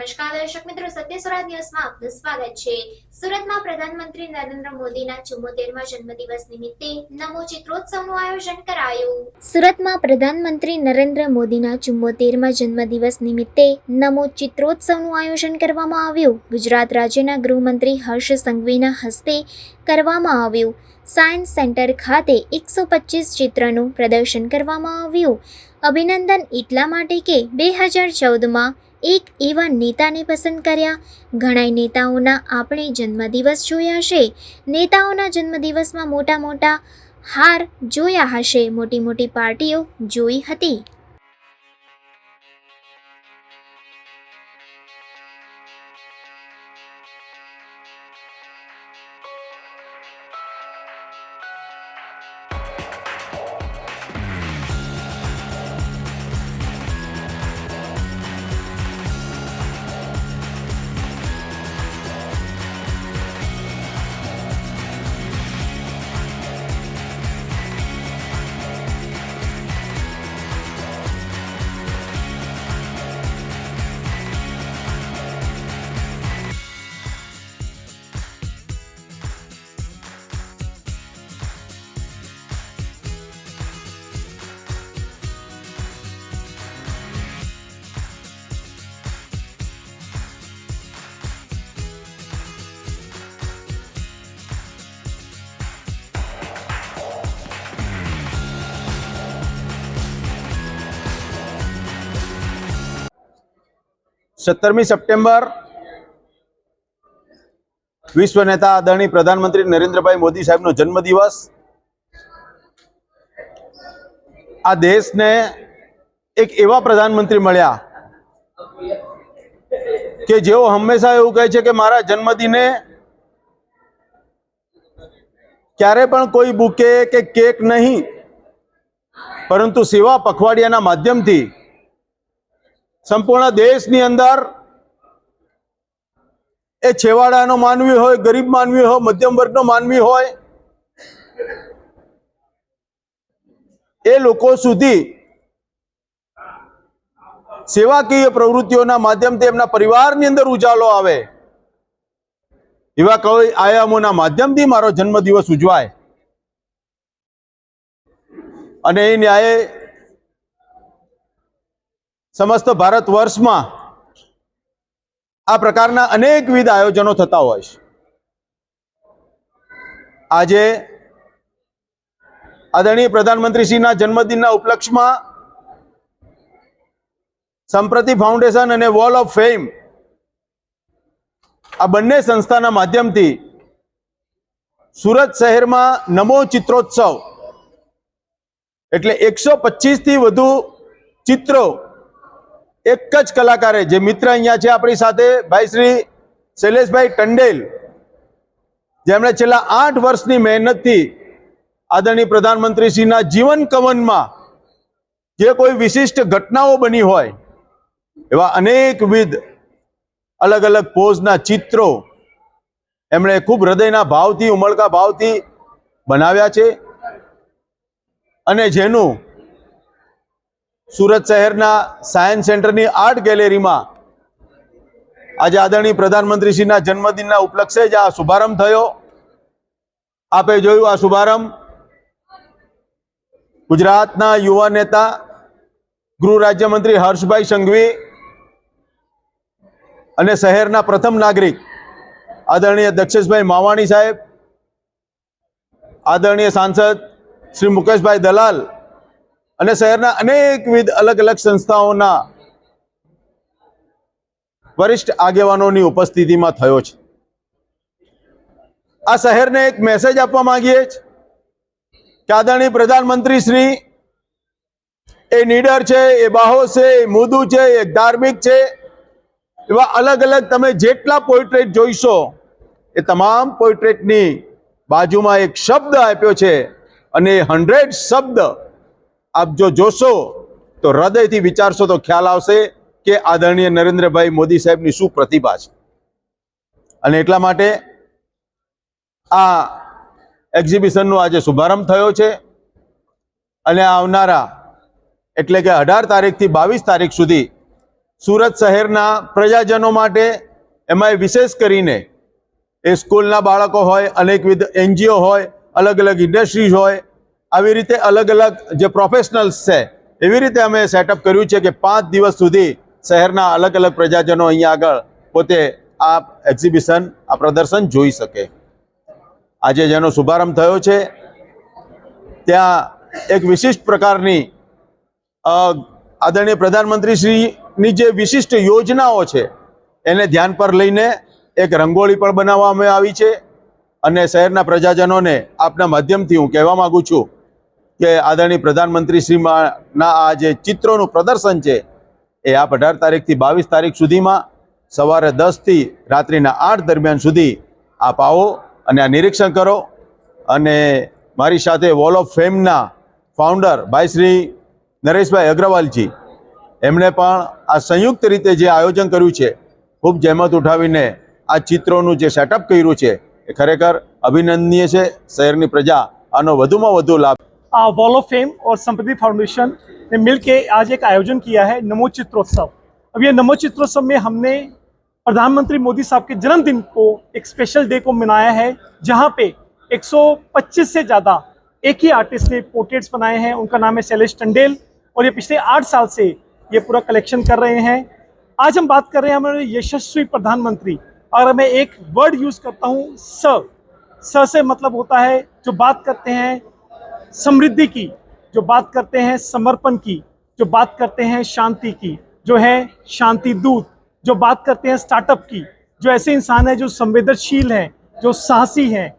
નમસ્કાર દર્શક મિત્રો, સત્ય સુરત ન્યૂઝમાં આપનું સ્વાગત છે। સુરતમાં પ્રધાનમંત્રી નરેન્દ્ર મોદીના 74મા જન્મદિવસ નિમિત્તે નમો ચિત્રોત્સવનું આયોજન કરાયું। સુરતમાં પ્રધાનમંત્રી નરેન્દ્ર મોદીના 74મા જન્મદિવસ નિમિત્તે નમો ચિત્રોત્સવનું આયોજન કરવામાં આવ્યું। ગુજરાત રાજ્યના ગૃહમંત્રી હર્ષ સંઘવીના હસ્તે કરવામાં આવ્યું। સાયન્સ સેન્ટર ખાતે 125 ચિત્રનું પ્રદર્શન કરવામાં આવ્યું। અભિનંદન એટલા માટે કે 2014માં એક એવા નેતાને પસંદ કર્યા। ઘણા નેતાઓના આપણે જન્મદિવસ જોયા છે। નેતાઓના જન્મદિવસમાં મોટા મોટા હાર જોયા હશે, મોટી મોટી પાર્ટીઓ જોઈ હતી। सत्तरमी सप्टेम्बर विश्व नेता आदरणीय प्रधानमंत्री नरेंद्र भाई मोदी साहेब नो जन्मदिवस। आ देश ने एक एवा प्रधानमंत्री मळ्या के जेओ हमेशा एवुं कहे छे के मारा जन्मदिने क्यारे पण कोई बुके के केक नहीं, परंतु सेवा पखवाडियाना माध्यमथी संपूर्ण देशनी अंदर ए छेवाड़ानो मानवी होय, गरीब मानवी हो, मध्यम वर्गनो मानवी होय, ए लोको सुधी सेवाकीय प्रवृत्तिओना माध्यमथी एमना परिवारनी अंदर उजालो आवे एवा कोई आयामोना माध्यमथी मारो जन्मदिवस उजवाय अने ए न्याय समस्त भारत वर्ष में आ प्रकारना अनेकविध आयोजनों थता होय छे। आजे आदरणीय प्रधानमंत्री श्रीना जन्मदिनना उपलक्ष्य में संप्रति फाउंडेशन अने वॉल ऑफ फेम आ बंने संस्थाना माध्यमथी सूरत शहर में नमो चित्रोत्सव एटले 125 थी वधु चित्रों एक ज कलाकारे जे मित्र अहींया छे आपणी साथे भाई श्री शैलेषभाई टंडेल, जेमणे छेल्ला 8 वर्षनी मेहनतथी आदरणीय प्रधानमंत्री श्रीना जीवन कवनमा जे कोई विशिष्ट घटनाओं बनी होय एवा अनेकविध अलग अलग पोजना चित्रों एमणे खूब हृदयना भावथी उमळका भावथी बनाव्या छे अने जेनुं सूरत शहरना सायन्स सेंटरनी आर्ट गैलरी में आज आदरणीय प्रधानमंत्री श्रीना जन्मदिनना उपलक्षे ज आ शुभारंभ थयो। आपे जोयुं आ शुभारंभ गुजरातना युवा नेता गृह राज्यमंत्री हर्षभाई संघवी अने शहरना प्रथम नागरिक आदरणीय दक्षेशभाई मावाणी साहेब, आदरणीय सांसद श्री मुकेशभाई दलाल अने शहरना अनेकविध अलग अलग संस्थाओना वरिष्ठ आगेवानोनी उपस्थितिमां थयो छे। आ शहरने एक मेसेज आपवा मांगीए छे के आदरणीय प्रधानमंत्री श्री ए नीडर छे, ए बाहोश छे, ए मुदू छे, ए धार्मिक छे, एवा अलग अलग तमे जेटला पोर्ट्रेट जोईशो ए तमाम पोर्ट्रेटनी बाजुमां एक शब्द आप्यो छे अने 100 शब्द आप जो जोशो तो हृदय थी विचारशो तो ख्याल आवशे के आदरणीय नरेंद्र भाई मोदी साहेब नी शुं प्रतिभा छे। अने एटला माटे आ एक्जिबिशन नो आज शुभारंभ थयो छे अने आवनारा एटले के 18 तारीख थी 22 तारीख सुधी સુરત શહેરના પ્રજાજનો માટે, એમાં વિશેષ કરીને એ સ્કૂલના બાળકો હોય, અનેકવિધ NGO હોય, અલગ અલગ ઇન્ડસ્ટ્રીઝ હોય, આવી રીતે અલગ અલગ જે પ્રોફેશનલ્સ છે, એવી રીતે અમે સેટઅપ કર્યું છે કે 5 દિવસ સુધી શહેરના અલગ અલગ પ્રજાજનો અહીંયા આગળ પોતે આ એક્ઝિબિશન, આ પ્રદર્શન જોઈ શકે. આજે જેનો શુભારંભ થયો છે ત્યાં એક વિશિષ્ટ પ્રકારની આદરણીય પ્રધાનમંત્રી શ્રીની જે વિશિષ્ટ યોજનાઓ છે એને ધ્યાન પર લઈને એક રંગોળી પણ બનાવવામાં આવી છે. અને શહેરના પ્રજાજનોને આપના માધ્યમથી હું કહેવા માગું છું કે આદરણીય પ્રધાનમંત્રી શ્રીના આ જે ચિત્રોનું પ્રદર્શન છે એ આ 18 તારીખથી 22 તારીખ સુધીમાં સવારે 10 થી રાત્રિના 8 દરમિયાન સુધી આપ આવો અને આ નિરીક્ષણ કરો. અને મારી સાથે વોલ ઓફ ફેમના ફાઉન્ડર ભાઈ શ્રી નરેશભાઈ અગ્રવાલજી, એમણે પણ આ સંયુક્ત રીતે જે આયોજન કર્યું છે, ખૂબ જહેમત ઉઠાવીને આ ચિત્રોનું જે સેટઅપ કર્યું છે એ ખરેખર અભિનંદનીય છે. શહેરની प्रजा આનો વધુમાં વધુ લાભ. वॉल ऑफ फेम और समृद्धि फाउंडेशन ने मिलकर आज एक आयोजन किया है, नमो चित्रोत्सव. अब ये नमो चित्रोत्सव में हमने प्रधानमंत्री मोदी साहब के जन्मदिन को एक स्पेशल डे को मनाया है, जहाँ पे 125 से ज़्यादा एक ही आर्टिस्ट ने पोर्ट्रेट्स बनाए हैं. उनका नाम है शैलेश टंडेल और ये पिछले 8 साल से ये पूरा कलेक्शन कर रहे हैं. आज हम बात कर रहे हैं हमारे यशस्वी प्रधानमंत्री, और मैं एक वर्ड यूज़ करता हूँ, स से मतलब होता है जो बात करते हैं समृद्धि की, जो बात करते हैं समर्पण की, जो बात करते हैं शांति की, जो है शांति दूत, जो बात करते हैं स्टार्टअप की, जो ऐसे इंसान हैं जो संवेदनशील हैं, जो साहसी हैं.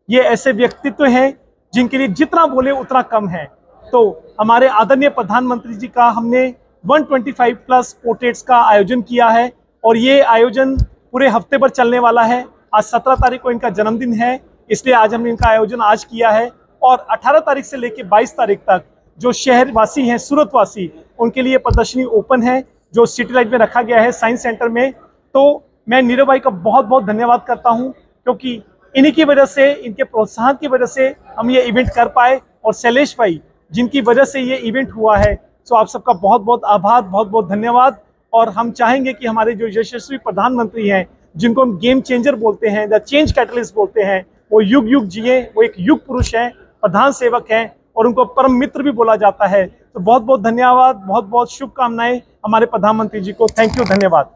ये ऐसे व्यक्तित्व हैं जिनके लिए जितना बोले उतना कम है. तो हमारे आदरणीय प्रधानमंत्री जी का हमने 125 प्लस पोर्ट्रेट्स का आयोजन किया है और ये आयोजन पूरे हफ्ते भर चलने वाला है. आज 17 तारीख को इनका जन्मदिन है, इसलिए आज हमने इनका आयोजन आज किया है. और 18 तारीख से लेकर 22 तारीख तक जो शहरवासी हैं, सूरतवासी, उनके लिए प्रदर्शनी ओपन है जो सिटी लाइट में रखा गया है साइंस सेंटर में. तो मैं नीरव भाई का बहुत बहुत धन्यवाद करता हूं, क्योंकि इन्हीं की वजह से, इनके प्रोत्साहन की वजह से हम ये इवेंट कर पाए. और शैलेश भाई जिनकी वजह से ये इवेंट हुआ है, सो आप सबका बहुत बहुत आभार, बहुत बहुत धन्यवाद. और हम चाहेंगे कि हमारे जो यशस्वी प्रधानमंत्री हैं, जिनको हम गेम चेंजर बोलते हैं, द चेंज कैटलिस्ट बोलते हैं, वो युग युग जिए. वो एक युग पुरुष हैं, प्रधान सेवक हैं और उनको परम मित्र भी बोला जाता है. तो बहुत बहुत धन्यवाद, बहुत बहुत शुभकामनाएं हमारे प्रधानमंत्री जी को. थैंक यू, धन्यवाद.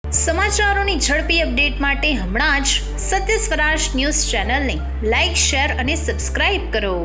સમાચારોની ઝડપી અપડેટ માટે હમણાં જ સત્ય સ્વરાજ ન્યૂઝ ચેનલને લાઇક, શેર અને સબસ્ક્રાઇબ કરો.